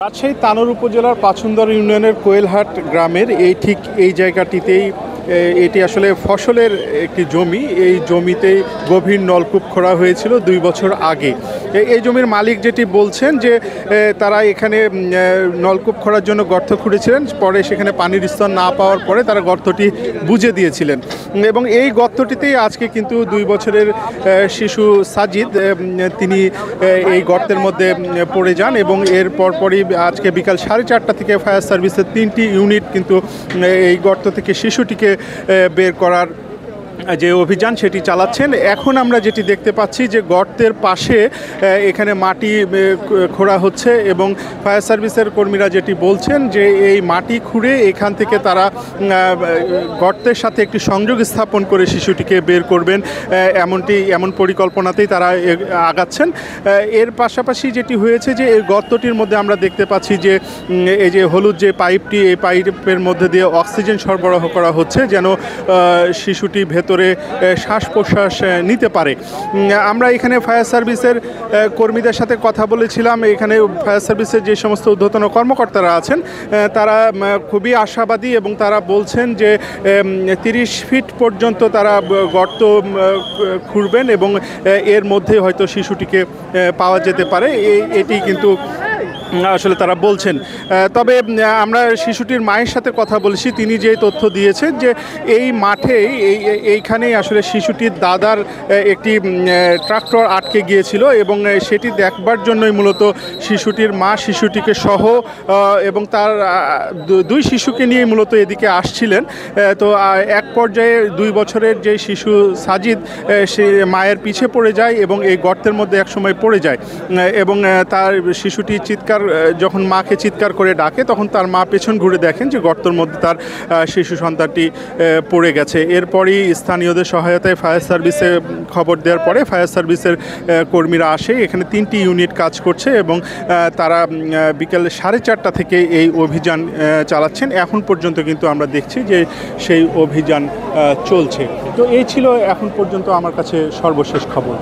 রাজশাহী তানোর উপজেলার পাছন্দর ইউনিয়নের কোয়েলহাট গ্রামের ঠিক এই জায়গাটিতেই এটি আসলে ফসলের একটি জমি। এই জমিতেই গভীর নলকূপ খোঁড়া হয়েছিল 2 বছর আগে। এই জমির মালিক যেটি বলছেন যে তারা এখানে নলকূপ খোঁড়ার জন্য গর্ত খুঁড়েছিলেন, পরে সেখানে পানির স্তর না পাওয়ার পরে তারা গর্তটি বুজে দিয়েছিলেন এবং এই গর্তটিতেই আজকে কিন্তু 2 বছরের শিশু সাজিদ তিনি এই গর্তের মধ্যে পড়ে যান এবং এর পরপরই আজকে বিকাল 4:30 থেকে ফায়ার সার্ভিসের 3টি ইউনিট কিন্তু এই গর্ত থেকে শিশুটিকে বের করার যে অভিযান সেটি চালাচ্ছেন। এখন আমরা যেটি দেখতে পাচ্ছি যে গর্তের পাশে এখানে মাটি খোঁড়া হচ্ছে এবং ফায়ার সার্ভিসের কর্মীরা যেটি বলছেন যে এই মাটি খুঁড়ে এখান থেকে তারা গর্তের সাথে একটি সংযোগ স্থাপন করে শিশুটিকে বের করবেন, এমন পরিকল্পনাতেই তারা আগাচ্ছেন। এর পাশাপাশি যেটি হয়েছে যে এই গর্তটির মধ্যে আমরা দেখতে পাচ্ছি যে এই যে হলুদ যে পাইপটি, এই পাইপের মধ্যে দিয়ে অক্সিজেন সরবরাহ করা হচ্ছে যেন শিশুটি ভেতরে শ্বাস প্রশ্বাস নিতে পারে। আমরা এখানে ফায়ার সার্ভিসের কর্মীদের সাথে কথা বলেছিলাম। এখানে ফায়ার সার্ভিসের যে সমস্ত ঊর্ধ্বতন কর্মকর্তারা আছেন তারা খুবই আশাবাদী এবং তারা বলছেন যে 30 ফিট পর্যন্ত তারা গর্ত খুঁড়বেন এবং এর মধ্যে হয়তো শিশুটিকে পাওয়া যেতে পারে, এটি কিন্তু আসলে তারা বলছেন। তবে আমরা শিশুটির মায়ের সাথে কথা বলেছি, তিনি যে তথ্য দিয়েছেন যে এই মাঠেই এইখানেই আসলে শিশুটির দাদার একটি ট্রাক্টর আটকে গিয়েছিল এবং সেটি দেখবার জন্যই মূলত শিশুটির মা শিশুটিকে সহ এবং তার 2 শিশুকে নিয়ে মূলত এদিকে আসছিলেন। তো এক পর্যায়ে 2 বছরের যে শিশু সাজিদ সে মায়ের পিছে পড়ে যায় এবং এই গর্তের মধ্যে একসময় পড়ে যায় এবং তার শিশুটি যখন মাকে চিৎকার করে ডাকে তখন তার মা পেছন ঘুরে দেখেন যে গর্তের মধ্যে তার শিশু সন্তানটি পড়ে গেছে। এরপরই স্থানীয়দের সহায়তায় ফায়ার সার্ভিসে খবর দেওয়ার পরে ফায়ার সার্ভিসের কর্মীরা আসে, এখানে 3টি ইউনিট কাজ করছে এবং তারা বিকেল 4:30 থেকে এই অভিযান চালাচ্ছেন। এখন পর্যন্ত কিন্তু আমরা দেখছি যে সেই অভিযান চলছে। তো এই ছিল এখন পর্যন্ত আমার কাছে সর্বশেষ খবর।